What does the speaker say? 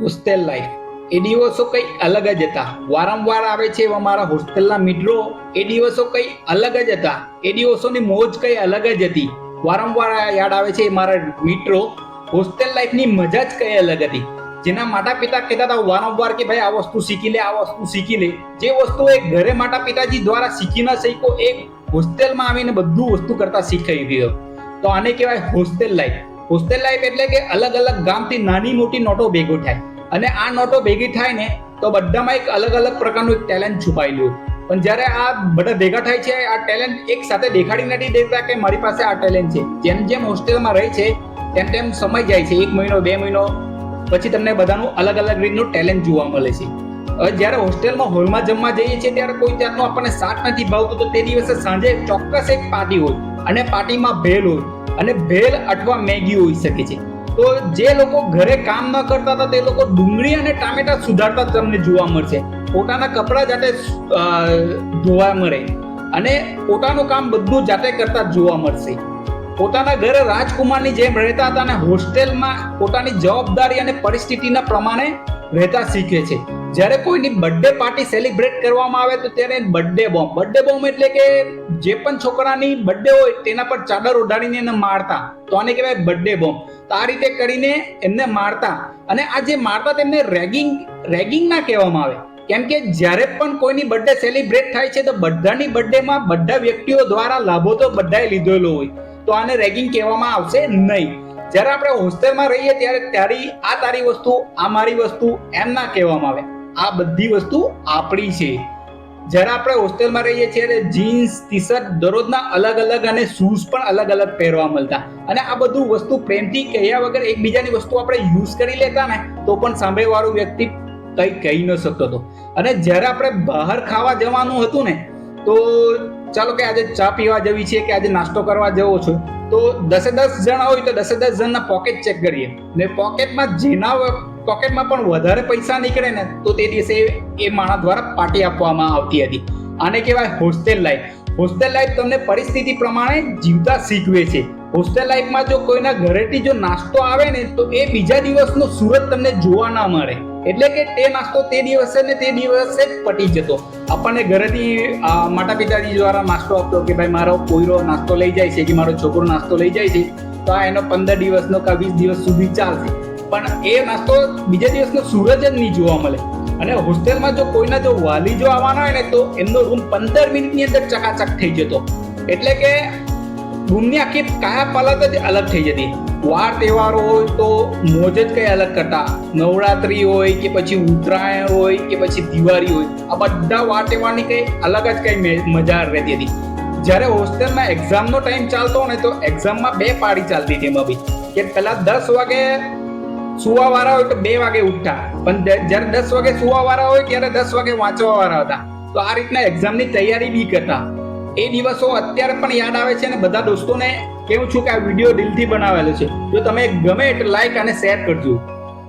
Hostel life એ દિવસો કંઈ અલગ જ હતા. વારંવાર આવે છે એવા મારા હોસ્ટેલના મિત્રો. એ દિવસો કંઈ અલગ જ હતા. એ દિવસોની મોજ કંઈ અલગ જ હતી. વારંવાર યાદ આવે છે મારા મિત્રો. હોસ્ટેલ લાઈફની મજા જ કંઈ અલગ હતી. જેના માતા પિતા કહેતા હતા વારંવાર કે ભાઈ આ વસ્તુ શીખી લે, આ વસ્તુ શીખી લે. જે વસ્તુ એ ઘરે માતા પિતાજી દ્વારા શીખી ન શીખો એ હોસ્ટેલમાં આવીને બધું વસ્તુ કરતા શીખાઈ ગયો. તો આને કહેવાય હોસ્ટેલ લાઈફ. હોસ્ટેલ લાઈફ એટલે કે અલગ અલગ ગામથી નાની મોટી નોટો ભેગો થાય, અને આ નોટો ભેગી થાય ને તો બધામાં એક અલગ અલગ પ્રકારનું એક ટેલેન્ટ છુપાયેલું. પણ જ્યારે આ બધા ભેગા થાય છે, આ ટેલેન્ટ એક સાથે દેખાડી નથી દેતા કે મારી પાસે આ ટેલેન્ટ છે. જેમ જેમ હોસ્ટેલમાં રહે છે તેમ તેમ સમય જાય છે, 1 મહિનો 2 મહિનો પછી તમને બધાનું અલગ અલગ રીતનું ટેલેન્ટ જોવા મળે છે. જ્યારે હોસ્ટેલમાં હોલમાં જમવા જઈએ છીએ ત્યારે કોઈ જાતનું આપણને શાક નથી ભાવતું, તો તે દિવસે સાંજે ચોક્કસ એક પાર્ટી હોય, અને પાર્ટીમાં ભેલ હોય, અને ભેલ અથવા મેગી હોઈ શકે છે. તો જે લોકો ઘરે કામ ન કરતા હતા તે લોકો ડુંગળી અને ટામેટા સુધારતા તમને જોવા મળશે. પોતાના કપડાં જાતે ધોવા મળે, અને પોતાનું કામ બધું જાતે કરતા જોવા મળશે. પોતાના ઘરે રાજકુમારની જેમ રહેતા હતા, અને હોસ્ટેલમાં પોતાની જવાબદારી અને પરિસ્થિતિના પ્રમાણે રહેતા શીખે છે. જ્યારે કોઈની બર્થડે પાર્ટી સેલિબ્રેટ કરવામાં આવે તો ત્યારે બર્થડે બોમ્બ એટલે કે જે પણ છોકરાની બર્થડે હોય તેના પર ચાદર ઉડાડીને એને મારતા, તો આને કહેવાય બર્થડે બોમ્બ. તો આ રીતે કરીને એમને મારતા, અને આ જે મારતા તેમને રેગિંગ ના કહેવામાં આવે. કેમ કે જ્યારે પણ કોઈની બર્થડે સેલિબ્રેટ થાય છે તો બધાની બર્થડેમાં બધા વ્યક્તિઓ દ્વારા લાભો તો બધાએ લીધેલો હોય, તો આને રેગિંગ કહેવામાં આવશે નહીં. જ્યારે આપણે હોસ્ટેલમાં રહીએ ત્યારે આ તારી વસ્તુ, આ મારી વસ્તુ એમ ના કહેવામાં આવે. આ બધી વસ્તુ આપણી છે. જ્યારે આપણે હોસ્ટેલમાં રહીએ છીએ જીન્સ ટી શર્ટ દરરોજના અલગ અલગ, અને શૂઝ પણ અલગ અલગ પહેરવા મળતા, અને આ બધું વસ્તુ પ્રેમથી કહ્યા વગર એકબીજાની વસ્તુ આપણે યુઝ કરી લેતા ને તો પણ સામેવાળો વ્યક્તિ કંઈ કહી ન શકતો હતો. અને જ્યારે આપણે બહાર ખાવા જવાનું હતું ને, તો ચાલો કે આજે ચા પીવા જવી છે કે આજે નાસ્તો કરવા જવો છો, તો 10 જણા હોય તો 10 જણના પોકેટ ચેક કરીએ, ને પોકેટમાં પણ વધારે પૈસા નીકળે ને તો તે દિવસે એ માણસ દ્વારા પાર્ટી આપવામાં આવતી હતી. આને કહેવાય હોસ્ટેલ લાઈફ. હોસ્ટેલ લાઈફ તમને પરિસ્થિતિ પ્રમાણે જીવતા શીખવે છે. હોસ્ટેલ લાઈફમાં જો કોઈના ઘરેથી જો નાસ્તો આવે ને તો એ બીજા દિવસનો સુરત તમને જોવા ના મળે. એટલે કે તે નાસ્તો તે દિવસે જ પટી જતો. આપણને ઘરેથી માતા પિતાજી દ્વારા નાસ્તો આપતો કે ભાઈ મારો પોયરો નાસ્તો લઈ જાય છે, કે મારો છોકરો નાસ્તો લઈ જાય છે, તો આ એનો 15 દિવસનો કે 20 દિવસ સુધી ચાલશે. પણ એ નાસ્તો બીજા દિવસનો સૂરજ જ નહીં જોવા મળે. અને હોસ્ટેલમાં જો કોઈના જો વાલી જો આવવાના હોય ને તો એમનો રૂમ 15 મિનિટની અંદર ચકાચક થઈ જતો. એટલે કે રૂમની આખી કાયા પાલત જ અલગ થઈ જતી. વાર તહેવારો હોય તો મોજ જ કંઈ અલગ કરતા. નવરાત્રી હોય કે પછી ઉત્તરાયણ હોય કે પછી દિવાળી હોય, આ બધા વાર તહેવારની કંઈ અલગ જ કંઈ મજા રહેતી હતી. જ્યારે હોસ્ટેલમાં એક્ઝામનો ટાઈમ ચાલતો ને તો એક્ઝામમાં 2 પાળી ચાલતી હતી એમાં બી, કે પહેલા 10 વાગે સુવા વાળા હોય તો 2 વાગે ઉઠતા, પણ જ્યારે 10 વાગે સુવા વાળા હોય ત્યારે 10 વાગે વાંચવા વાળા હતા. તો આ રીતના એક્ઝામની તૈયારી બી કરતા. એ દિવસો અત્યારે પણ યાદ આવે છે, અને બધા દોસ્તોને કેવું છું કે આ વિડીયો દિલથી બનાવેલો છે. જો તમે ગમે એટલે લાઈક અને શેર કરજો.